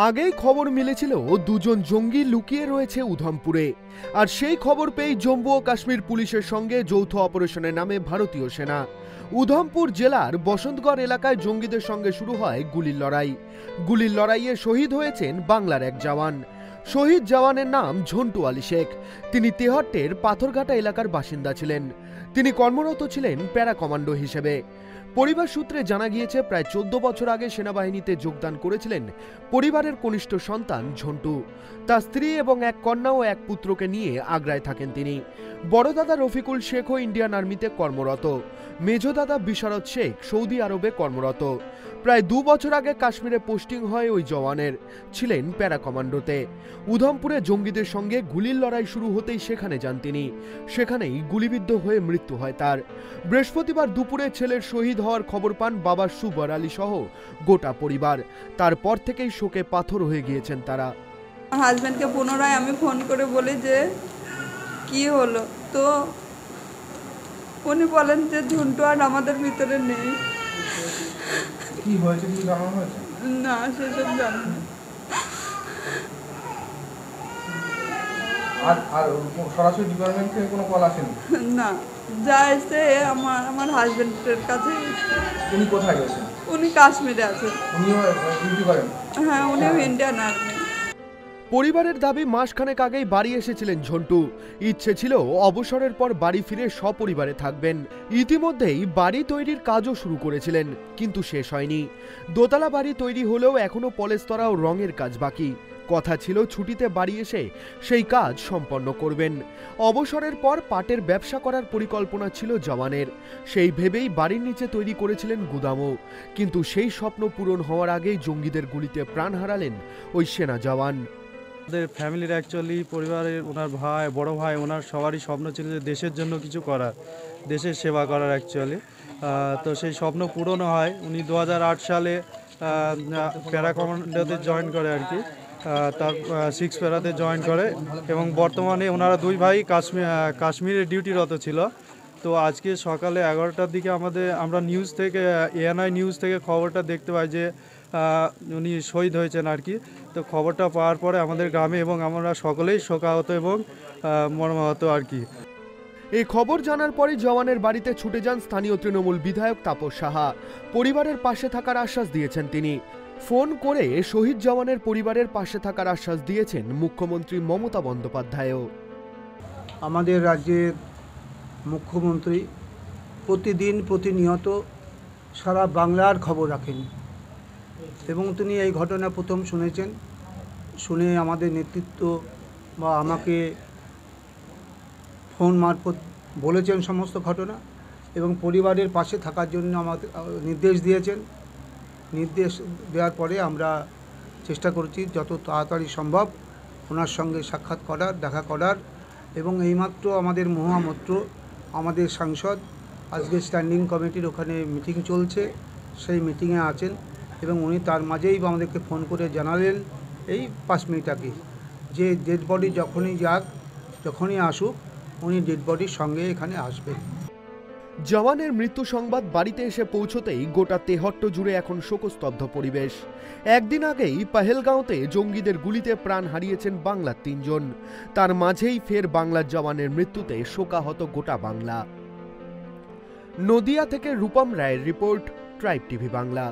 আগেই খবর মিলেছিল দুজন জঙ্গি লুকিয়ে রয়েছে উধমপুরে, আর সেই খবর পেয়ে জম্মু ও কাশ্মীর পুলিশের সঙ্গে যৌথ অপারেশনের নামে ভারতীয় সেনা। উধমপুর জেলার বসন্তগড় এলাকায় জঙ্গিদের সঙ্গে শুরু হয় গুলির লড়াই। গুলির লড়াইয়ে শহীদ হয়েছেন বাংলার এক জওয়ান। শহীদ জওয়ানের নাম ঝন্টু আলী শেখ। তিনি তেহট্টের পাথরঘাটা এলাকার বাসিন্দা ছিলেন। তিনি কর্মরত ছিলেন প্যারা কমান্ডো হিসেবে। পরিবার সূত্রে জানা গিয়েছে, প্রায় 14 বছর আগে সেনাবাহিনীতে যোগদান করেছিলেন পরিবারের কনিষ্ঠ সন্তান ঝন্টু। তার স্ত্রী এবং এক কন্যা ও এক পুত্রকে নিয়ে আগ্রায় থাকেন তিনি। বড় দাদা রফিকুল শেখও ইন্ডিয়ান আর্মিতে কর্মরত। মেজো দাদা বিশারদ শেখ সৌদি আরবে কর্মরত। প্রায় 2 বছর আগে কাশ্মীরে পোস্টিং হয় ওই জওয়ানের, ছিলেন প্যারা কমান্ডোতে। উধমপুরে জঙ্গিদের সঙ্গে গুলির লড়াই শুরু হতেই সেখানে যান তিনি। সেখানেই গুলিবিদ্ধ হয়ে মৃত্যু হয় তার। বৃহস্পতিবার দুপুরে ছেলের শহীদ হওয়ার খবর পান বাবা সুবর আলী সহ গোটা পরিবার। তারপর থেকেই শোকে পাথর হয়ে গিয়েছেন তারা। হাজব্যান্ডকে পুনরায় আমি ফোন করে বলি যে কি হলো, তো উনি বলেন যে ঝন্টু আর আমাদের ভিতরে নেই। কি হয়েছে কি জানা হয়েছে? না, সেসব জানি না। আর সরাসরি ডিপার্টমেন্ট থেকে কোনো কল আসেনি? না, যা এসে আমার হাজব্যান্ডের কাছে। উনি কোথায় গেছেন? উনি কাশ্মীরে আছেন। উনিও ডিউটি করেন? হ্যাঁ, উনিও ইন্ডিয়ান আর্মি। পরিবারের দাবি, মাসখানেক আগেই বাড়ি এসেছিলেন ঝন্টু। ইচ্ছে ছিল অবসরের পর বাড়ি ফিরে সপরিবারে থাকবেন। ইতিমধ্যেই বাড়ি তৈরির কাজও শুরু করেছিলেন, কিন্তু শেষ হয়নি। দোতলা বাড়ি তৈরি হলেও এখনো পলেস্তরা ও রঙের কাজ বাকি। কথা ছিল ছুটিতে বাড়ি এসে সেই কাজ সম্পন্ন করবেন। অবসরের পর পাটের ব্যবসা করার পরিকল্পনা ছিল জওয়ানের। সেই ভেবেই বাড়ির নিচে তৈরি করেছিলেন গুদামও। কিন্তু সেই স্বপ্ন পূরণ হওয়ার আগেই জঙ্গিদের গুলিতে প্রাণ হারালেন ওই সেনা জওয়ান। আমাদের ফ্যামিলির অ্যাকচুয়ালি পরিবারের ওনার ভাই, বড় ভাই, ওনার সবারই স্বপ্ন ছিল যে দেশের জন্য কিছু করার, দেশের সেবা করার অ্যাকচুয়ালি। তো সেই স্বপ্ন পূরণ হয়। উনি 2008 সালে প্যারা কমান্ডোতে জয়েন করে আর কি। তার 6 প্যারাতে জয়েন করে এবং বর্তমানে ওনারা দুই ভাই কাশ্মীরে ডিউটিরত ছিল। তো আজকে সকালে 11টার দিকে আমরা নিউজ থেকে, এএনআই নিউজ থেকে খবরটা দেখতে পাই যে উনি শহীদ হয়েছেন আর কি। তো খবরটা পাওয়ার পরে আমাদের গ্রামে এবং আমরা সকলেই শোকাহত এবং মর্মাহত আর কি। এই খবর জানার পরে জওয়ানের বাড়িতে ছুটে যান স্থানীয় তৃণমূল বিধায়ক তাপস সাহা। পরিবারের পাশে থাকার আশ্বাস দিয়েছেন তিনি। ফোন করে শহীদ জওয়ানের পরিবারের পাশে থাকার আশ্বাস দিয়েছেন মুখ্যমন্ত্রী মমতা বন্দ্যোপাধ্যায়ও। আমাদের রাজ্যের মুখ্যমন্ত্রী প্রতিদিন প্রতিনিয়ত সারা বাংলার খবর রাখেন এবং তিনি এই ঘটনা প্রথম শুনেছেন। শুনে আমাদের নেতৃত্ব বা আমাকে ফোন মারফত বলেছেন সমস্ত ঘটনা এবং পরিবারের পাশে থাকার জন্য আমাদের নির্দেশ দিয়েছেন। নির্দেশ দেওয়ার পরে আমরা চেষ্টা করছি যত তাড়াতাড়ি সম্ভব ওনার সঙ্গে সাক্ষাৎ করার, দেখা করার। এবং এইমাত্র আমাদের মহামন্ত্র, আমাদের সাংসদ আজকে স্ট্যান্ডিং কমিটির ওখানে মিটিং চলছে, সেই মিটিংয়ে আছেন এবং উনি তার মাঝেই আমাদেরকে ফোন করে জানালেন এই 5 মিনিট আগে যে ডেড বডি যখনই আসুক উনি ডেড বডির সঙ্গে এখানে আসবেন। জওয়ানের মৃত্যু সংবাদ বাড়িতে এসে পৌঁছতেই গোটা তেহট্ট জুড়ে এখন শোকস্তব্ধ পরিবেশ। একদিন আগেই পহেলগাঁওতে জঙ্গিদের গুলিতে প্রাণ হারিয়েছেন বাংলার 3 জন। তার মাঝেই ফের বাংলার জওয়ানের মৃত্যুতে শোকাহত গোটা বাংলা। নদিয়া থেকে রূপম রায়ের রিপোর্ট, ট্রাইব টিভি বাংলা।